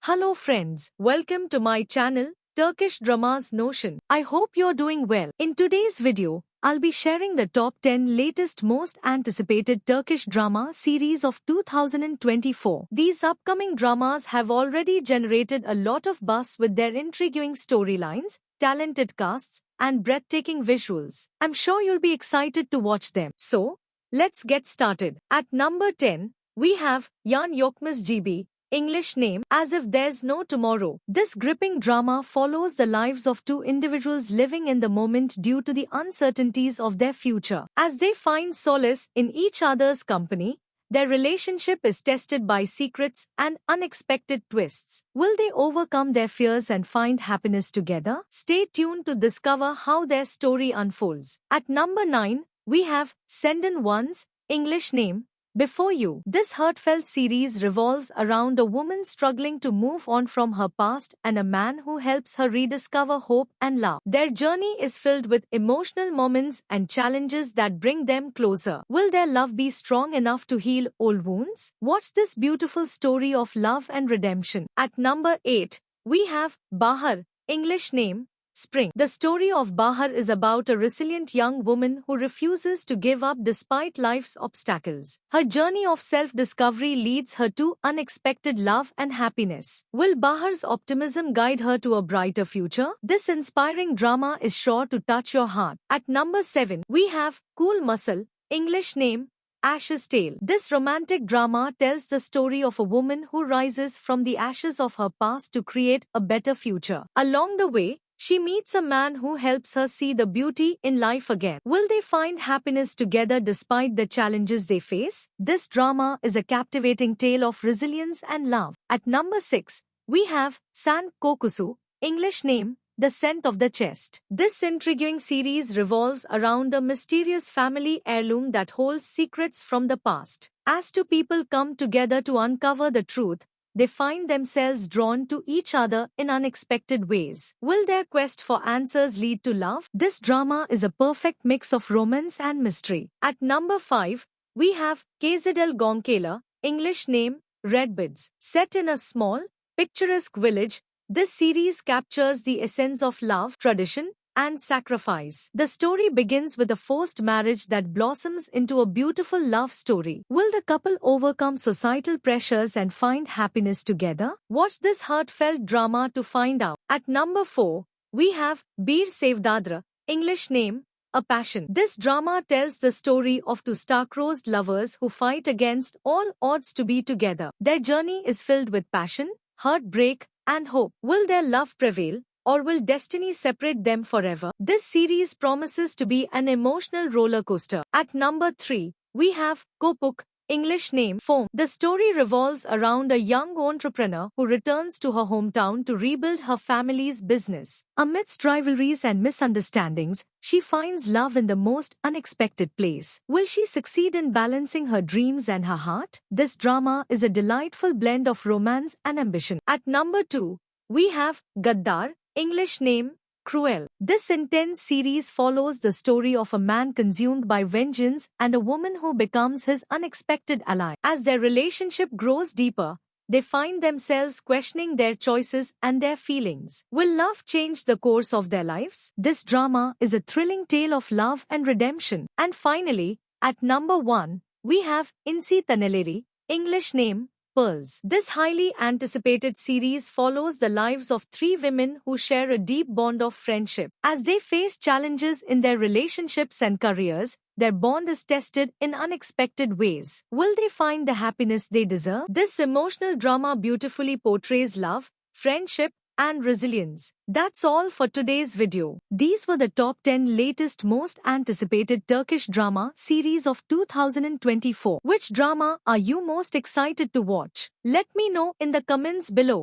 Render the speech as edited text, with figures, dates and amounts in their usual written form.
Hello friends, welcome to my channel, Turkish Dramas Notion. I hope you're doing well. In today's video, I'll be sharing the top 10 latest most anticipated Turkish drama series of 2024. These upcoming dramas have already generated a lot of buzz with their intriguing storylines, talented casts, and breathtaking visuals. I'm sure you'll be excited to watch them. So, let's get started. At number 10, we have Yan Yokmaz GB, English name, As If There's No Tomorrow. This gripping drama follows the lives of two individuals living in the moment due to the uncertainties of their future. As they find solace in each other's company, their relationship is tested by secrets and unexpected twists. Will they overcome their fears and find happiness together? Stay tuned to discover how their story unfolds. At number 9, we have Senden One's English name, Before You. This heartfelt series revolves around a woman struggling to move on from her past and a man who helps her rediscover hope and love. Their journey is filled with emotional moments and challenges that bring them closer. Will their love be strong enough to heal old wounds? Watch this beautiful story of love and redemption. At number 8, we have Bahar, English name, Spring. The story of Bahar is about a resilient young woman who refuses to give up despite life's obstacles. Her journey of self-discovery leads her to unexpected love and happiness. Will Bahar's optimism guide her to a brighter future? This inspiring drama is sure to touch your heart. At number 7, we have Cool Muscle, English name, Ash's Tale. This romantic drama tells the story of a woman who rises from the ashes of her past to create a better future. Along the way, she meets a man who helps her see the beauty in life again. Will they find happiness together despite the challenges they face? This drama is a captivating tale of resilience and love. At number 6, we have San Kokusu, English name, The Scent of the Chest. This intriguing series revolves around a mysterious family heirloom that holds secrets from the past. As two people come together to uncover the truth, they find themselves drawn to each other in unexpected ways. Will their quest for answers lead to love? This drama is a perfect mix of romance and mystery. At number 5, we have KZL Gonkela, English name, Redbirds. Set in a small, picturesque village, this series captures the essence of love, tradition, and sacrifice. The story begins with a forced marriage that blossoms into a beautiful love story. Will the couple overcome societal pressures and find happiness together? Watch this heartfelt drama to find out. At number 4, we have Bir Sevdadra, English name, A Passion. This drama tells the story of two star-crossed lovers who fight against all odds to be together. Their journey is filled with passion, heartbreak, and hope. Will their love prevail, or will destiny separate them forever? This series promises to be an emotional roller coaster. At number 3, we have Kopuk, English name, Foam. The story revolves around a young entrepreneur who returns to her hometown to rebuild her family's business. Amidst rivalries and misunderstandings, she finds love in the most unexpected place. Will she succeed in balancing her dreams and her heart? This drama is a delightful blend of romance and ambition. At number 2, we have Gaddar, English name, Cruel. This intense series follows the story of a man consumed by vengeance and a woman who becomes his unexpected ally. As their relationship grows deeper, they find themselves questioning their choices and their feelings. Will love change the course of their lives? This drama is a thrilling tale of love and redemption. And finally, at number 1, we have Insi Taneleri, English name, Pearls. This highly anticipated series follows the lives of three women who share a deep bond of friendship. As they face challenges in their relationships and careers, their bond is tested in unexpected ways. Will they find the happiness they deserve? This emotional drama beautifully portrays love, friendship, and resilience. That's all for today's video. These were the top 10 latest most anticipated Turkish drama series of 2024. Which drama are you most excited to watch? Let me know in the comments below.